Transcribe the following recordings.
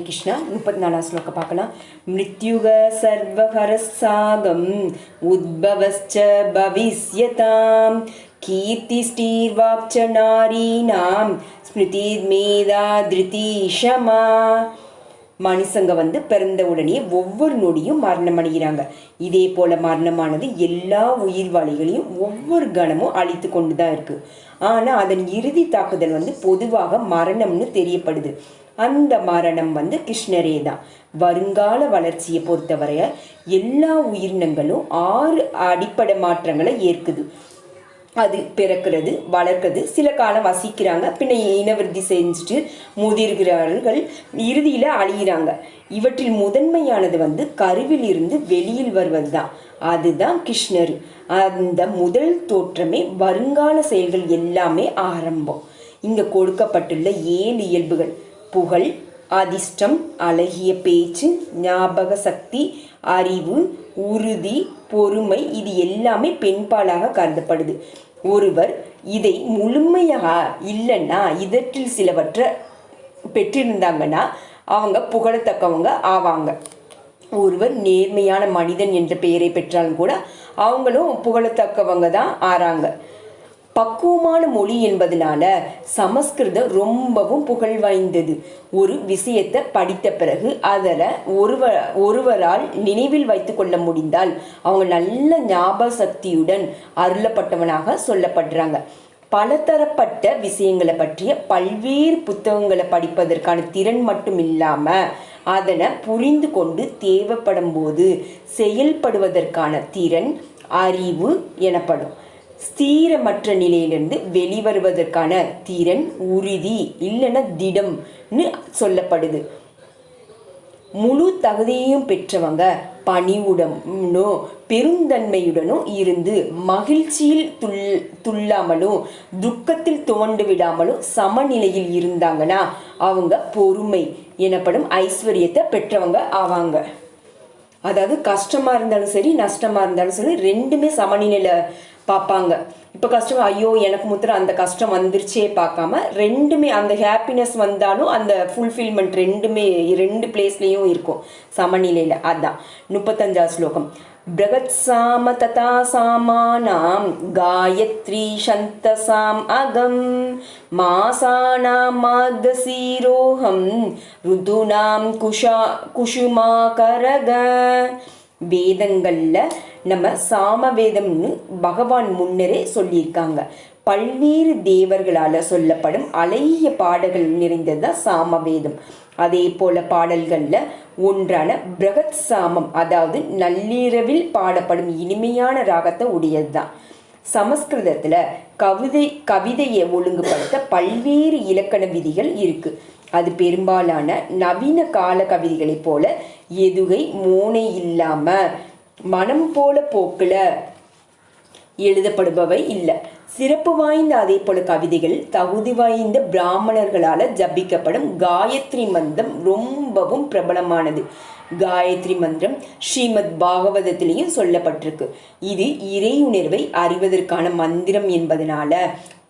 கிருஷ்ணா 34 ஸ்லோக பார்க்கலாம். மிருத்யுக சர்வஹரசாகம் உத்பவஸ்ச பவிஷ்யதாம் கீர்த்திஸ்டீர்வாக்ச நாரீனாம் ஸ்மிருதிர் மேதா திருதிஷமா. மனுஷங்க பிறந்த உடனே ஒவ்வொரு நொடியும் மரணம் அடைகிறாங்க. இதே போல மரணமானது எல்லா உயிர்வாளிகளையும் ஒவ்வொரு கணமும் அழித்து கொண்டு தான் இருக்கு. ஆனால் அதன் இறுதி தாக்குதல் பொதுவாக மரணம்னு தெரியப்படுது. அந்த மரணம் கிருஷ்ணரே தான். வருங்கால வளர்ச்சியை பொறுத்தவரைய எல்லா உயிரினங்களும் 6 அடிப்படை மாற்றங்களை ஏற்குது. அது பிறக்கிறது, வளர்க்கிறது, சில காலம் வசிக்கிறாங்க, பின்ன இனவிருத்தி செஞ்சுட்டு முதிர்கிறார்கள், இறுதியில் அழிகிறாங்க. இவற்றில் முதன்மையானது கருவில் இருந்து வெளியில் வருவது தான். அதுதான் கிருஷ்ணர். அந்த முதல் தோற்றமே வருங்கால செயல்கள் எல்லாமே ஆரம்பம். இங்கே கொடுக்கப்பட்டுள்ள 7 இயல்புகள்: புகழ், அதிர்ஷ்டம், அழகிய பேச்சு, ஞாபக சக்தி, அறிவு, உறுதி, பொறுமை, இது எல்லாமே பெண்பாலாக கருதப்படுது. ஒருவர் இதை முழுமையாக இல்லைன்னா இதற்றில் சிலவற்றை பெற்றிருந்தாங்கன்னா அவங்க புகழத்தக்கவங்க ஆவாங்க. ஒருவர் நேர்மையான மனிதன் என்ற பெயரை பெற்றாலும் கூட அவங்களும் புகழத்தக்கவங்க தான் ஆறாங்க. பக்குவமான மொழி என்பதனால சமஸ்கிருதம் ரொம்பவும் புகழ் வாய்ந்தது. ஒரு விஷயத்தை படித்த பிறகு அதில் ஒருவரால் நினைவில் வைத்து கொள்ள முடிந்தால் அவங்க நல்ல ஞாபக சக்தியுடன் அருளப்பட்டவனாக சொல்லப்படுறாங்க. பலதரப்பட்ட விஷயங்களை பற்றிய பல்வேறு புத்தகங்களை படிப்பதற்கான திறன் மட்டும் இல்லாமல் அதனை புரிந்து கொண்டு தேவைப்படும் போது செயல்படுவதற்கான திறன் அறிவு எனப்படும். ஸ்திரமற்ற நிலையிலிருந்து வெளிவருவதற்கான திறன் உறுதி இல்லைன்னா திடம்னு சொல்லப்படுது. முழு தகுதியையும் பெற்றவங்க பணிவுடனும் பெருந்தன்மையுடனும் இருந்து மகிழ்ச்சியில் துள்ளாமலும் துக்கத்தில் துவண்டு விடாமலும் சமநிலையில் இருந்தாங்கன்னா அவங்க பொறுமை எனப்படும் ஐஸ்வர்யத்தை பெற்றவங்க ஆவாங்க. அதாவது கஷ்டமாக இருந்தாலும் சரி நஷ்டமாக இருந்தாலும் சரி ரெண்டுமே சமநிலையில் பார்ப்பாங்க. இப்போ கஷ்டம், ஐயோ எனக்கு முத்திரம் அந்த கஷ்டம் வந்துருச்சே பார்க்காம ரெண்டுமே, அந்த ஹாப்பினஸ் வந்தாலும் அந்த ஃபுல்ஃபில்மெண்ட் ரெண்டுமே 2 பிளேஸ்லேயும் இருக்கும் சமநிலையில். அதுதான் 35 ஸ்லோகம். பிரகத் சாம ததா சாமானாம் காயத்ரி சந்தசாம் அகம் மாசானாம் மார்கசீரோஹம் ருதுனாம் குஷுமாகரக. வேதங்களில் நம்ம சாமவேதம்னு பகவான் முன்னரே சொல்லியிருக்காங்க. பல்வேறு தேவர்களால் சொல்லப்படும் அழகிய பாடல்கள் நிறைந்தது தான் சாமவேதம். அதே போல பாடல்களில் ஒன்றான பிரகத் சாமம், அதாவது நள்ளிரவில் பாடப்படும் இனிமையான ராகத்தை உடையது தான். சமஸ்கிருதத்தில் கவிதையை ஒழுங்குபடுத்த பல்வேறு இலக்கண விதிகள் இருக்கு. அது பெரும்பாலான நவீன கால கவிதைகளை போல எதுகை மோனை இல்லாம மனம் போல போக்கில் எழுதப்படுபவை இல்லை. சிறப்பு வாய்ந்த அதே போல கவிதைகள் தகுதி வாய்ந்த பிராமணர்களால் ஜபிக்கப்படும் காயத்ரி மந்திரம் ரொம்பவும் பிரபலமானது. காயத்ரி மந்திரம் ஸ்ரீமத் பாகவதத்திலையும் சொல்லப்பட்டிருக்கு. இது இறை உணர்வை அறிவதற்கான மந்திரம் என்பதனால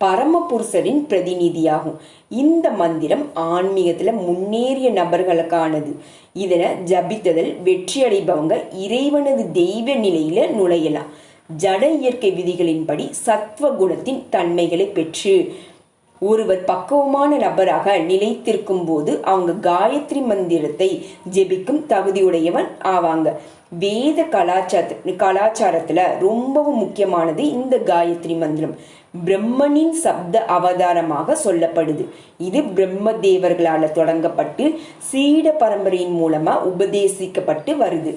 பரமபுருஷரின் பிரதிநிதியாகும். இந்த மந்திரம் ஆன்மீகத்தில் முன்னேறிய நபர்களுக்கானது. இதனை ஜபித்ததில் வெற்றி அடைபவங்க இறைவனது தெய்வ நிலையில நுழையலாம். ஜட இயற்கை விதிகளின்படி சத்வ குணத்தின் தன்மைகளை பெற்று ஒருவர் பக்குவமான நபராக நிலைத்திருக்கும் போது அவங்க காயத்ரி மந்திரத்தை ஜெபிக்கும் தகுதியுடையவன் ஆவாங்க. வேத கலாச்சாரத்துல ரொம்பவும் முக்கியமானது இந்த காயத்ரி மந்திரம். பிரம்மனின் சப்த அவதாரமாக சொல்லப்படுது. இது பிரம்ம தேவர்களால் தொடங்கப்பட்டு சீட பரம்பரையின் மூலமா உபதேசிக்கப்பட்டு வருது.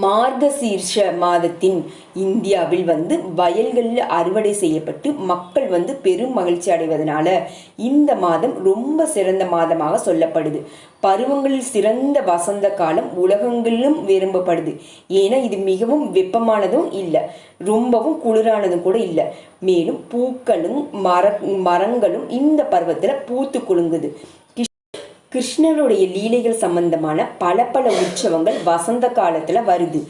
மார்கசீர்ஷ மாதத்தின் இந்தியாவில் வயல்களில் அறுவடை செய்யப்பட்டு மக்கள் பெரும் மகிழ்ச்சி அடைவதனால இந்த மாதம் ரொம்ப சிறந்த மாதமாக சொல்லப்படுது. பருவங்களில் சிறந்த வசந்த காலம் உலகங்களிலும் விரும்பப்படுது. ஏன்னா இது மிகவும் வெப்பமானதும் இல்லை, ரொம்பவும் குளிரானதும் கூட இல்லை. மேலும் பூக்களும் மரங்களும் இந்த பருவத்தில் பூத்து குலுங்குது. கிருஷ்ணனுடைய லீலைகள் சம்பந்தமான பல உற்சவங்கள் வசந்த காலத்துல வருது.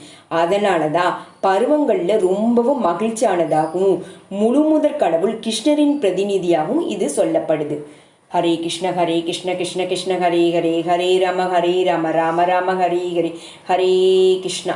அதனாலதான் பருவங்கள்ல ரொம்பவும் மகிழ்ச்சியானதாகவும் முழுமுதற் கடவுள் கிருஷ்ணரின் பிரதிநிதியாகவும் இது சொல்லப்படுது. ஹரே கிருஷ்ண கிருஷ்ண கிருஷ்ண ஹரே ஹரே, ஹரே ராம ராம ராம ஹரே ஹரே, ஹரே கிருஷ்ணா.